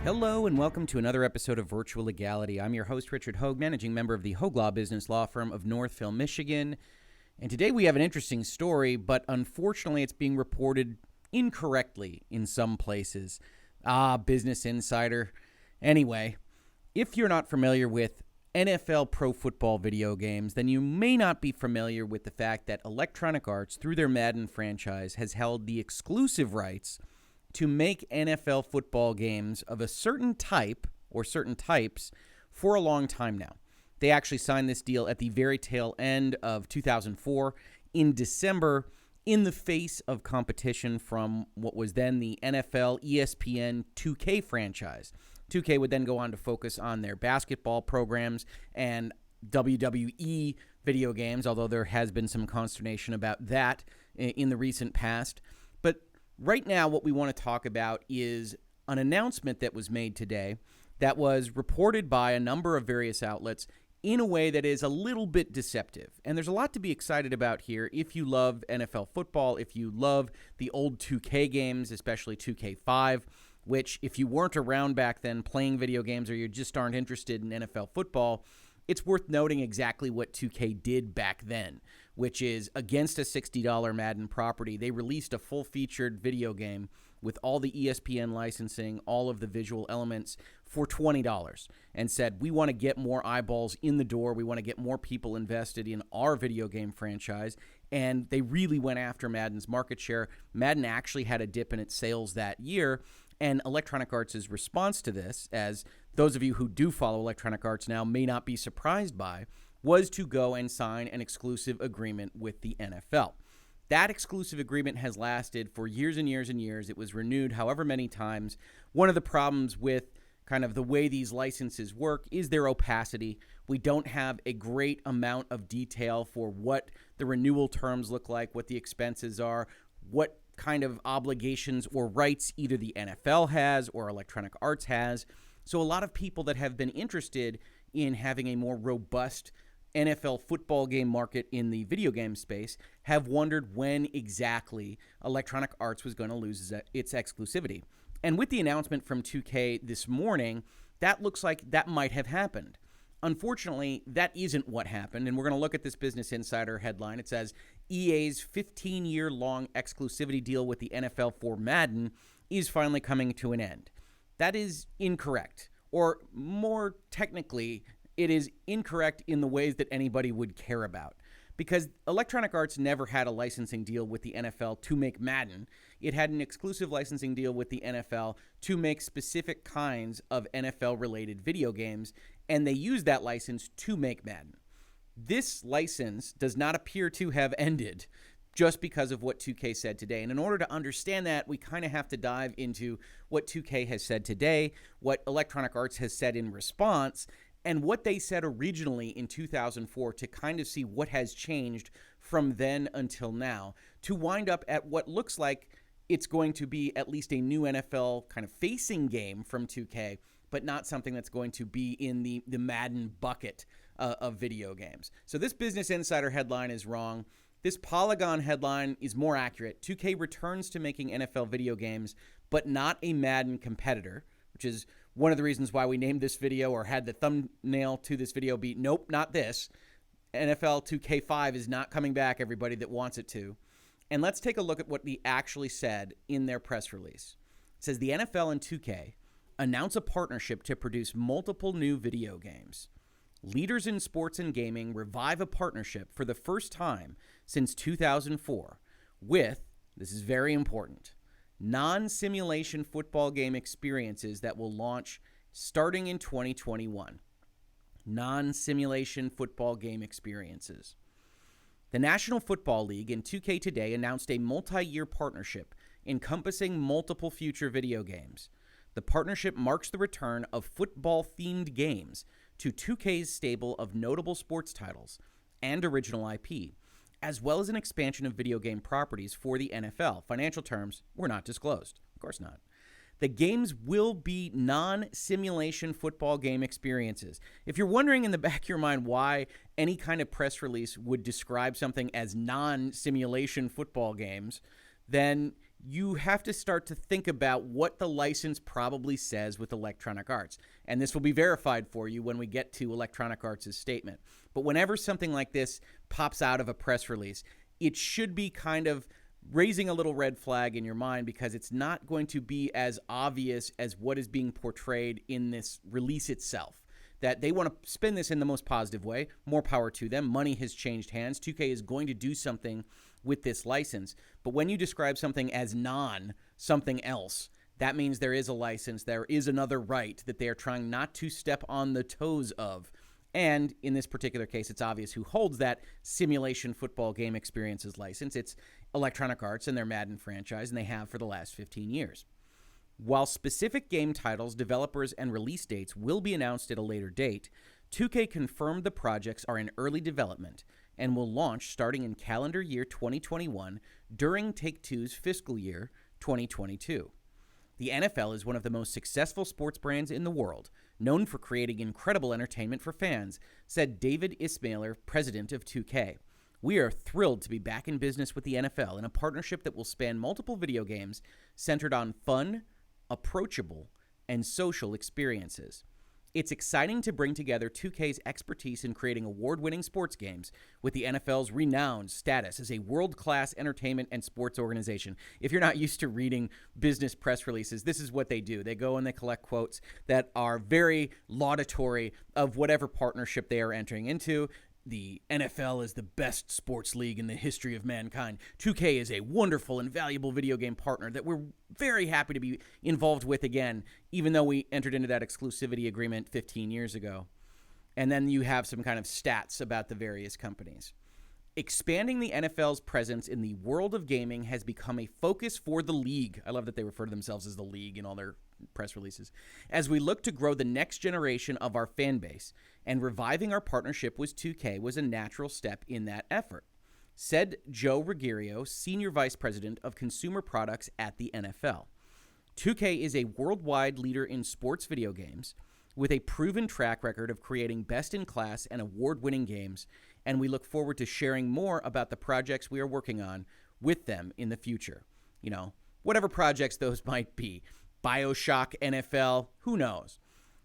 Hello and welcome to another episode of Virtual Legality. I'm your host, Richard Hoeg, managing member of the Hoeg Law business law firm of Northville, Michigan. And today we have an interesting story, but unfortunately it's being reported incorrectly in some places. Business Insider. Anyway, if you're not familiar with NFL pro football video games, then you may not be familiar with the fact that Electronic Arts, through their Madden franchise, has held the exclusive rights to make NFL football games of a certain type or certain types for a long time now. They actually signed this deal at the very tail end of 2004 in December in the face of competition from what was then the NFL ESPN 2K franchise. 2K would then go on to focus on their basketball programs and WWE video games, although there has been some consternation about that in the recent past. But right now, what we want to talk about is an announcement that was made today that was reported by a number of various outlets in a way that is a little bit deceptive. And there's a lot to be excited about here if you love NFL football, if you love the old 2K games, especially 2K5, which if you weren't around back then playing video games or you just aren't interested in NFL football, it's worth noting exactly what 2K did back then, which is against a $60 Madden property, they released a full-featured video game with all the ESPN licensing, all of the visual elements for $20 and said, we want to get more eyeballs in the door. We want to get more people invested in our video game franchise. And they really went after Madden's market share. Madden actually had a dip in its sales that year. And Electronic Arts' response to this, as those of you who do follow Electronic Arts now may not be surprised by, was to go and sign an exclusive agreement with the NFL. That exclusive agreement has lasted for years and years and years. It was renewed however many times. One of the problems with kind of the way these licenses work is their opacity. We don't have a great amount of detail for what the renewal terms look like, what the expenses are, what kind of obligations or rights either the NFL has or Electronic Arts has. So a lot of people that have been interested in having a more robust NFL football game market in the video game space have wondered when exactly Electronic Arts was going to lose its exclusivity. And with the announcement from 2K this morning, that looks like that might have happened. Unfortunately, that isn't what happened, and we're going to look at this Business Insider headline. It says, EA's 15-year-long exclusivity deal with the NFL for Madden is finally coming to an end. That is incorrect, or more technically, it is incorrect in the ways that anybody would care about. Because Electronic Arts never had a licensing deal with the NFL to make Madden. It had an exclusive licensing deal with the NFL to make specific kinds of NFL-related video games, and they used that license to make Madden. This license does not appear to have ended just because of what 2K said today. And in order to understand that, we kind of have to dive into what 2K has said today, what Electronic Arts has said in response, and what they said originally in 2004 to kind of see what has changed from then until now to wind up at what looks like it's going to be at least a new NFL kind of facing game from 2K, but not something that's going to be in the Madden bucket of video games. So this Business Insider headline is wrong. This Polygon headline is more accurate. 2K returns to making NFL video games, but not a Madden competitor, which is one of the reasons why we named this video or had the thumbnail to this video be, nope, not this. NFL 2K5 is not coming back, everybody that wants it to. And let's take a look at what they actually said in their press release. It says the NFL and 2K announce a partnership to produce multiple new video games. Leaders in sports and gaming revive a partnership for the first time since 2004 with, this is very important, non-simulation football game experiences that will launch starting in 2021. Non-simulation football game experiences. The National Football League and 2K today announced a multi-year partnership encompassing multiple future video games. The partnership marks the return of football-themed games to 2K's stable of notable sports titles and original IP, as well as an expansion of video game properties for the NFL. Financial terms were not disclosed. Of course not. The games will be non-simulation football game experiences. If you're wondering in the back of your mind why any kind of press release would describe something as non-simulation football games, then you have to start to think about what the license probably says with Electronic Arts. And this will be verified for you when we get to Electronic Arts' statement. But whenever something like this pops out of a press release, it should be kind of raising a little red flag in your mind, because it's not going to be as obvious as what is being portrayed in this release itself. That they want to spin this in the most positive way. More power to them. Money has changed hands. 2K is going to do something with this license. But when you describe something as something else, that means there is a license, there is another right that they are trying not to step on the toes of. And in this particular case, it's obvious who holds that simulation football game experiences license. It's Electronic Arts and their Madden franchise, and they have for the last 15 years. While specific game titles, developers, and release dates will be announced at a later date, 2K confirmed the projects are in early development and will launch starting in calendar year 2021 during Take-Two's fiscal year 2022. The NFL is one of the most successful sports brands in the world, known for creating incredible entertainment for fans, said David Ismailer, president of 2K. We are thrilled to be back in business with the NFL in a partnership that will span multiple video games centered on fun, approachable, and social experiences. It's exciting to bring together 2K's expertise in creating award-winning sports games with the NFL's renowned status as a world-class entertainment and sports organization. If you're not used to reading business press releases, this is what they do. They go and they collect quotes that are very laudatory of whatever partnership they are entering into. The NFL is the best sports league in the history of mankind. 2K is a wonderful and valuable video game partner that we're very happy to be involved with again, even though we entered into that exclusivity agreement 15 years ago. And then you have some kind of stats about the various companies. Expanding the NFL's presence in the world of gaming has become a focus for the league. I love that they refer to themselves as the league in all their press releases. As we look to grow the next generation of our fan base, and reviving our partnership with 2K was a natural step in that effort, said Joe Ruggiero, Senior Vice President of Consumer Products at the NFL. 2K is a worldwide leader in sports video games with a proven track record of creating best-in-class and award-winning games, and we look forward to sharing more about the projects we are working on with them in the future. You know, whatever projects those might be. BioShock, NFL, who knows?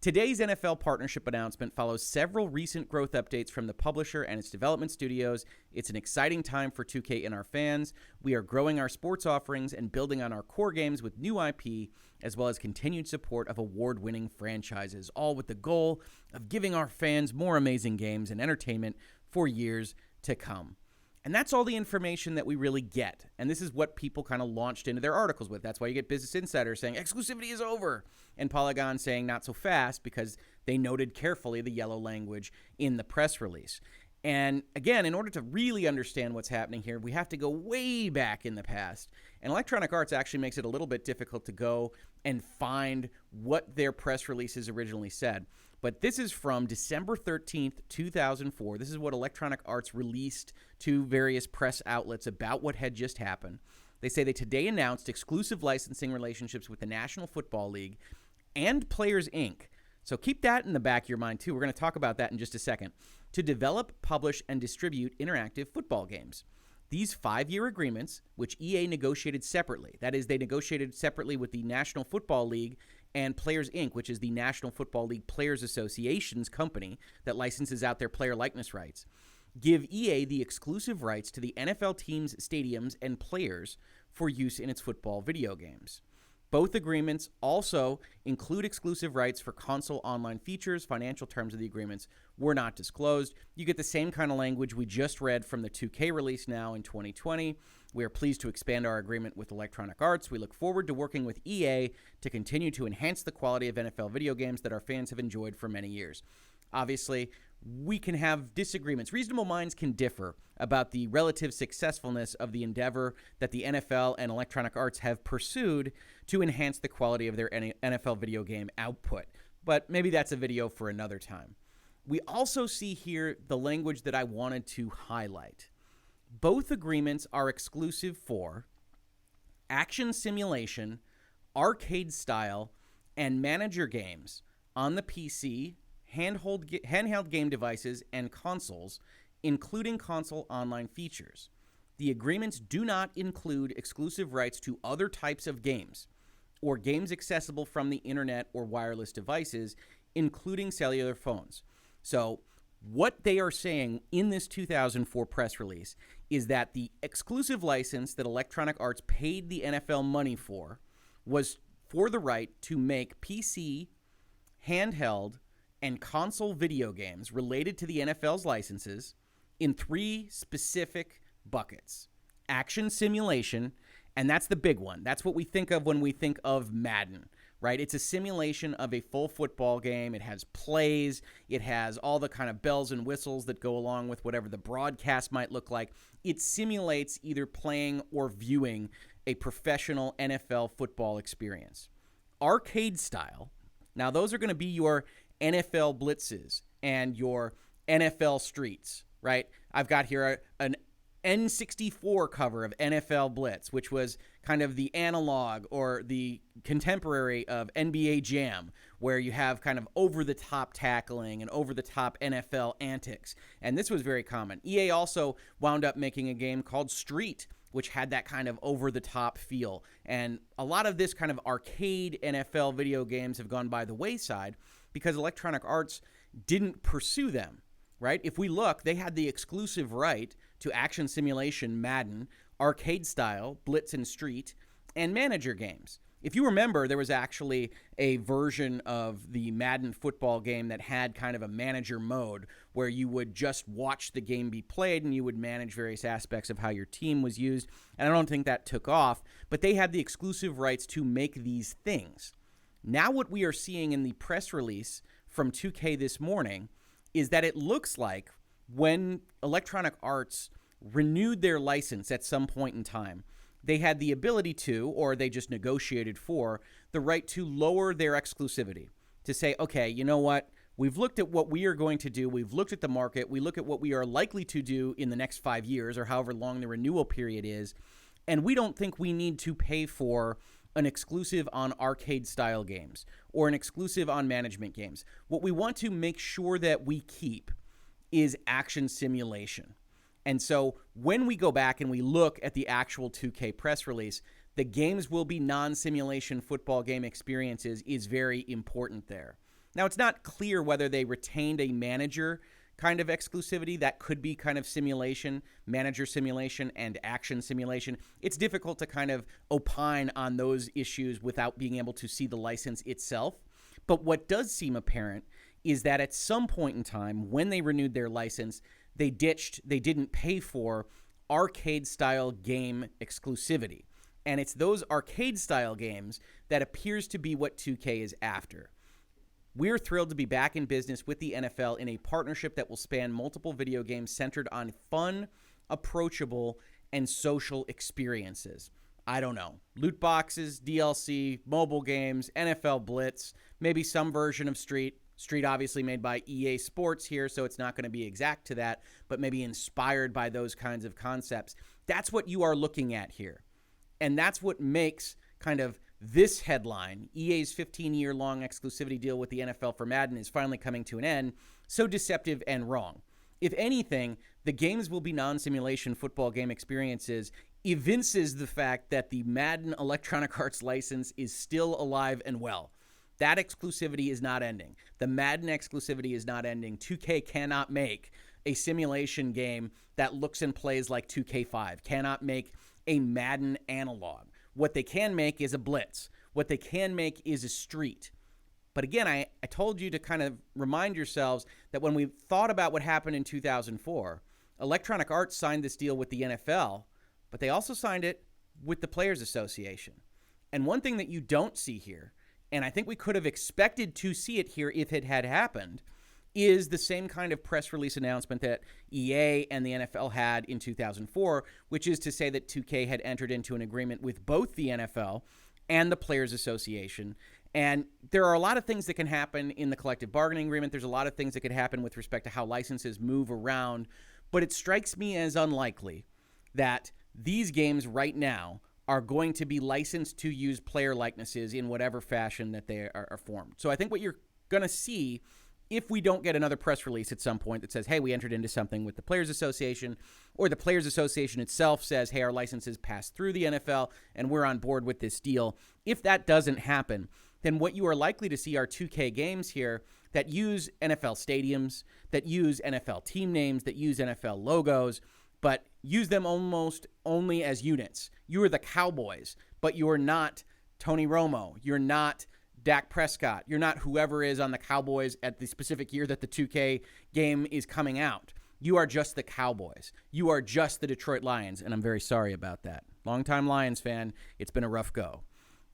Today's NFL partnership announcement follows several recent growth updates from the publisher and its development studios. It's an exciting time for 2K and our fans. We are growing our sports offerings and building on our core games with new IP, as well as continued support of award-winning franchises, all with the goal of giving our fans more amazing games and entertainment for years to come. And that's all the information that we really get. And this is what people kind of launched into their articles with. That's why you get Business Insider saying exclusivity is over, and Polygon saying not so fast, because they noted carefully the yellow language in the press release. And again, in order to really understand what's happening here, we have to go way back in the past. And Electronic Arts actually makes it a little bit difficult to go and find what their press releases originally said. But this is from December 13th, 2004. This is what Electronic Arts released to various press outlets about what had just happened. They say they today announced exclusive licensing relationships with the National Football League and Players Inc. So keep that in the back of your mind, too. We're going to talk about that in just a second. To develop, publish, and distribute interactive football games. These 5-year agreements, which EA negotiated separately, that is, they negotiated separately with the National Football League and Players Inc., which is the National Football League Players Association's company that licenses out their player likeness rights, give EA the exclusive rights to the NFL teams, stadiums, and players for use in its football video games. Both agreements also include exclusive rights for console online features. Financial terms of the agreements were not disclosed. You get the same kind of language we just read from the 2K release now in 2020. We are pleased to expand our agreement with Electronic Arts. We look forward to working with EA to continue to enhance the quality of NFL video games that our fans have enjoyed for many years. Obviously, we can have disagreements. Reasonable minds can differ about the relative successfulness of the endeavor that the NFL and Electronic Arts have pursued to enhance the quality of their NFL video game output. But maybe that's a video for another time. We also see here the language that I wanted to highlight. Both agreements are exclusive for action simulation, arcade style, and manager games on the PC, handheld game devices, and consoles, including console online features. the agreements do not include exclusive rights to other types of games or games accessible from the internet or wireless devices, including cellular phones. So what they are saying in this 2004 press release is that the exclusive license that Electronic Arts paid the NFL money for was for the right to make PC, handheld, and console video games related to the NFL's licenses in 3 specific buckets. Action simulation, and that's the big one. That's what we think of when we think of Madden, right? It's a simulation of a full football game. It has plays. It has all the kind of bells and whistles that go along with whatever the broadcast might look like. It simulates either playing or viewing a professional NFL football experience. Arcade style. Now, those are going to be your NFL blitzes and your NFL streets, right? I've got here an N64 cover of NFL Blitz, which was kind of the analog or the contemporary of NBA Jam, where you have kind of over-the-top tackling and over-the-top NFL antics. And this was very common. EA also wound up making a game called Street, which had that kind of over-the-top feel. And a lot of this kind of arcade NFL video games have gone by the wayside because Electronic Arts didn't pursue them, right? If we look, they had the exclusive right to action simulation Madden, arcade style, Blitz and Street, and manager games. If you remember, there was actually a version of the Madden football game that had kind of a manager mode where you would just watch the game be played and you would manage various aspects of how your team was used. And I don't think that took off, but they had the exclusive rights to make these things. Now what we are seeing in the press release from 2K this morning is that it looks like when Electronic Arts renewed their license at some point in time, they had the ability to, or they just negotiated for, the right to lower their exclusivity. To say, okay, you know what? We've looked at what we are going to do. We've looked at the market. We look at what we are likely to do in the next 5 years or however long the renewal period is. And we don't think we need to pay for an exclusive on arcade-style games or an exclusive on management games. What we want to make sure that we keep is action simulation. And so when we go back and we look at the actual 2K press release, the games will be non-simulation football game experiences is very important there. Now, it's not clear whether they retained a manager kind of exclusivity. That could be kind of simulation, manager simulation, and action simulation. It's difficult to kind of opine on those issues without being able to see the license itself. But what does seem apparent is that at some point in time, when they renewed their license, they didn't pay for arcade-style game exclusivity. And it's those arcade-style games that appears to be what 2K is after. We're thrilled to be back in business with the NFL in a partnership that will span multiple video games centered on fun, approachable, and social experiences. I don't know. Loot boxes, DLC, mobile games, NFL Blitz, maybe some version of Street. Street obviously made by EA Sports here, so it's not going to be exact to that, but maybe inspired by those kinds of concepts. That's what you are looking at here. And that's what makes kind of this headline, EA's 15-year-long exclusivity deal with the NFL for Madden is finally coming to an end, so deceptive and wrong. If anything, the games will be non-simulation football game experiences evinces the fact that the Madden Electronic Arts license is still alive and well. That exclusivity is not ending. The Madden exclusivity is not ending. 2K cannot make a simulation game that looks and plays like 2K5, cannot make a Madden analog. What they can make is a Blitz. What they can make is a Street. But again, I told you to kind of remind yourselves that when we thought about what happened in 2004, Electronic Arts signed this deal with the NFL, but they also signed it with the Players Association. And one thing that you don't see here, and I think we could have expected to see it here if it had happened, is the same kind of press release announcement that EA and the NFL had in 2004, which is to say that 2K had entered into an agreement with both the NFL and the Players Association. And there are a lot of things that can happen in the collective bargaining agreement. There's a lot of things that could happen with respect to how licenses move around. But it strikes me as unlikely that these games right now are going to be licensed to use player likenesses in whatever fashion that they are formed. So I think what you're going to see if we don't get another press release at some point that says, hey, we entered into something with the Players Association, or the Players Association itself says, hey, our licenses passed through the NFL and we're on board with this deal. If that doesn't happen, then what you are likely to see are 2K games here that use NFL stadiums, that use NFL team names, that use NFL logos, but use them almost only as units. You are the Cowboys, but you're not Tony Romo. You're not Dak Prescott. You're not whoever is on the Cowboys at the specific year that the 2K game is coming out. You are just the Cowboys. You are just the Detroit Lions, and I'm very sorry about that. Longtime Lions fan, it's been a rough go.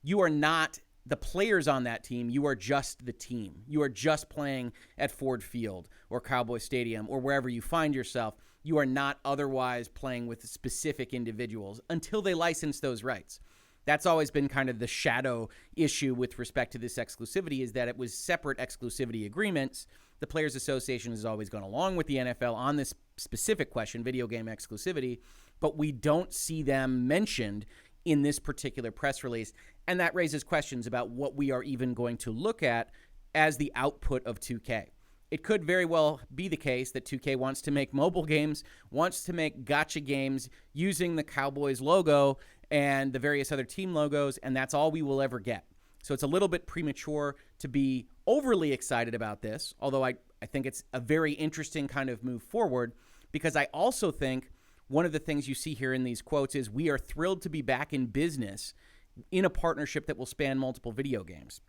You are not the players on that team. You are just the team. You are just playing at Ford Field or Cowboy Stadium or wherever you find yourself. You are not otherwise playing with specific individuals until they license those rights. That's always been kind of the shadow issue with respect to this exclusivity, is that it was separate exclusivity agreements. The Players Association has always gone along with the NFL on this specific question, video game exclusivity, but we don't see them mentioned in this particular press release. And that raises questions about what we are even going to look at as the output of 2K. It could very well be the case that 2K wants to make mobile games, wants to make gotcha games using the Cowboys logo and the various other team logos, and that's all we will ever get. So it's a little bit premature to be overly excited about this, although I think it's a very interesting kind of move forward, because I also think one of the things you see here in these quotes is we are thrilled to be back in business in a partnership that will span multiple video games.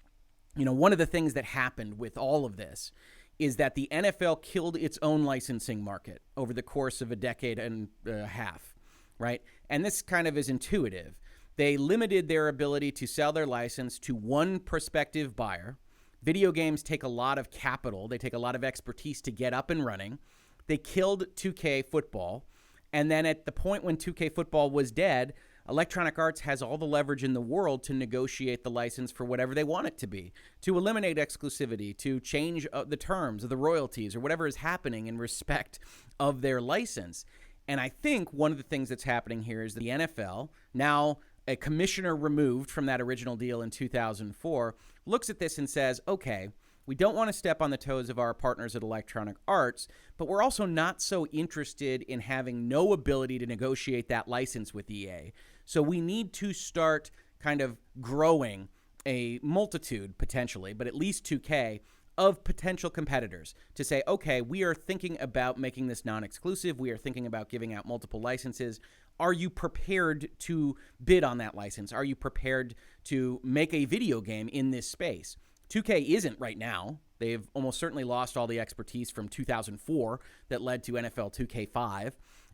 You know, one of the things that happened with all of this is that the NFL killed its own licensing market over the course of a decade and a half, right? And this kind of is intuitive. They limited their ability to sell their license to one prospective buyer. Video games take a lot of capital. They take a lot of expertise to get up and running. They killed 2K football. And then at the point when 2K football was dead, Electronic Arts has all the leverage in the world to negotiate the license for whatever they want it to be, to eliminate exclusivity, to change the terms of the royalties or whatever is happening in respect of their license. And I think one of the things that's happening here is that the NFL, now a commissioner removed from that original deal in 2004, looks at this and says, okay, we don't want to step on the toes of our partners at Electronic Arts, but we're also not so interested in having no ability to negotiate that license with EA. So we need to start kind of growing a multitude, potentially, but at least 2K, of potential competitors to say, okay, we are thinking about making this non-exclusive. We are thinking about giving out multiple licenses. Are you prepared to bid on that license? Are you prepared to make a video game in this space? 2K isn't right now. They've almost certainly lost all the expertise from 2004 that led to NFL 2K5.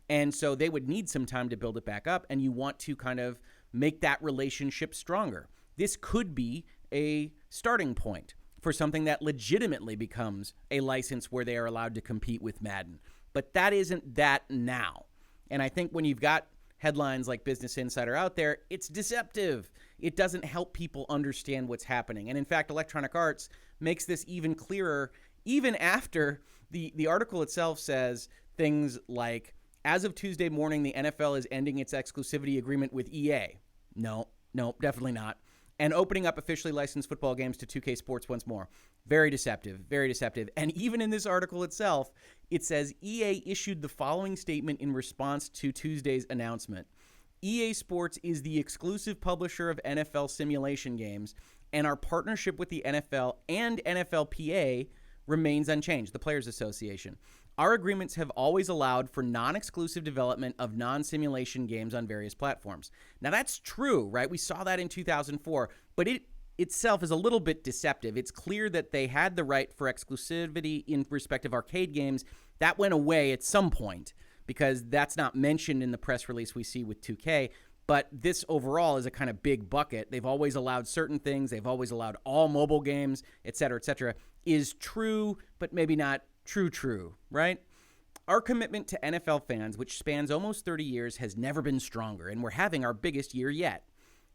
And so they would need some time to build it back up, and you want to kind of make that relationship stronger. This could be a starting point for something that legitimately becomes a license where they are allowed to compete with Madden. But that isn't that now. And I think when you've got headlines like Business Insider out there, it's deceptive. It doesn't help people understand what's happening. And in fact, Electronic Arts makes this even clearer, even after the article itself says things like, as of Tuesday morning, the NFL is ending its exclusivity agreement with EA. No, definitely not. And opening up officially licensed football games to 2K Sports once more. Very deceptive, very deceptive. And even in this article itself, it says EA issued the following statement in response to Tuesday's announcement. EA Sports is the exclusive publisher of NFL simulation games, and our partnership with the NFL and NFLPA remains unchanged, the Players Association. Our agreements have always allowed for non-exclusive development of non-simulation games on various platforms. Now, that's true, right? We saw that in 2004, but it itself is a little bit deceptive. It's clear that they had the right for exclusivity in respect of arcade games. That went away at some point because that's not mentioned in the press release we see with 2K. But this overall is a kind of big bucket. They've always allowed certain things. They've always allowed all mobile games, et cetera, is true, but maybe not true, right? Our commitment to NFL fans, which spans almost 30 years, has never been stronger, and we're having our biggest year yet.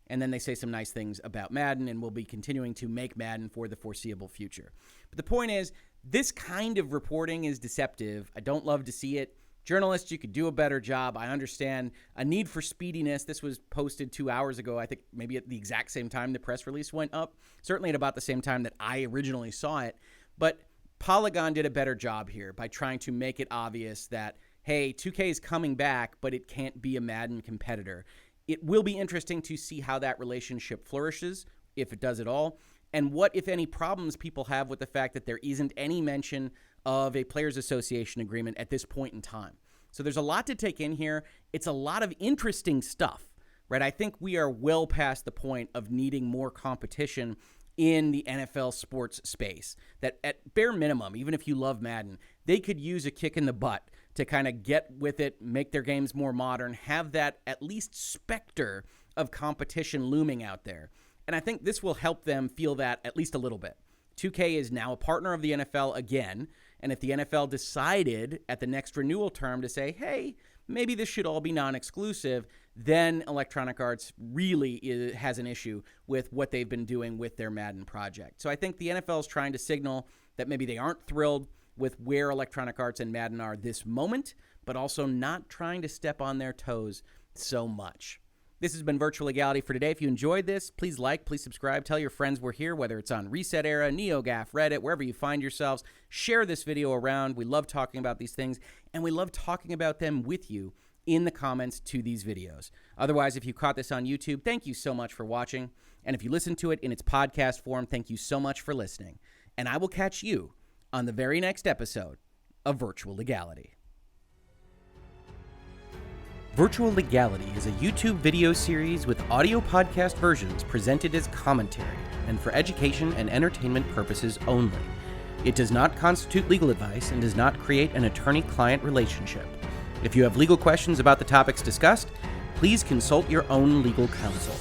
And then they say some nice things about Madden, and we'll be continuing to make Madden for the foreseeable future. But the point is, this kind of reporting is deceptive. I don't love to see it. Journalists, you could do a better job. I understand a need for speediness. This was posted 2 hours ago, I think maybe at the exact same time the press release went up, certainly at about the same time that I originally saw it. But Polygon did a better job here by trying to make it obvious that, hey, 2K is coming back, but it can't be a Madden competitor. It will be interesting to see how that relationship flourishes, if it does at all, and what, if any, problems people have with the fact that there isn't any mention of a Players Association agreement at this point in time. So there's a lot to take in here. It's a lot of interesting stuff, right? I think we are well past the point of needing more competition in the NFL sports space. That at bare minimum, even if you love Madden, they could use a kick in the butt to kind of get with it, make their games more modern, have that at least specter of competition looming out there. And I think this will help them feel that at least a little bit. 2K is now a partner of the NFL again, and if the NFL decided at the next renewal term to say, hey, maybe this should all be non-exclusive, then Electronic Arts really has an issue with what they've been doing with their Madden project. So I think the NFL is trying to signal that maybe they aren't thrilled with where Electronic Arts and Madden are this moment, but also not trying to step on their toes so much. This has been Virtual Legality for today. If you enjoyed this, please like, please subscribe, tell your friends we're here, whether it's on Reset Era, NeoGAF, Reddit, wherever you find yourselves. Share this video around. We love talking about these things, and we love talking about them with you in the comments to these videos. Otherwise, if you caught this on YouTube, thank you so much for watching. And if you listened to it in its podcast form, thank you so much for listening. And I will catch you on the very next episode of Virtual Legality. Virtual Legality is a YouTube video series with audio podcast versions presented as commentary and for education and entertainment purposes only. It does not constitute legal advice and does not create an attorney-client relationship. If you have legal questions about the topics discussed, please consult your own legal counsel.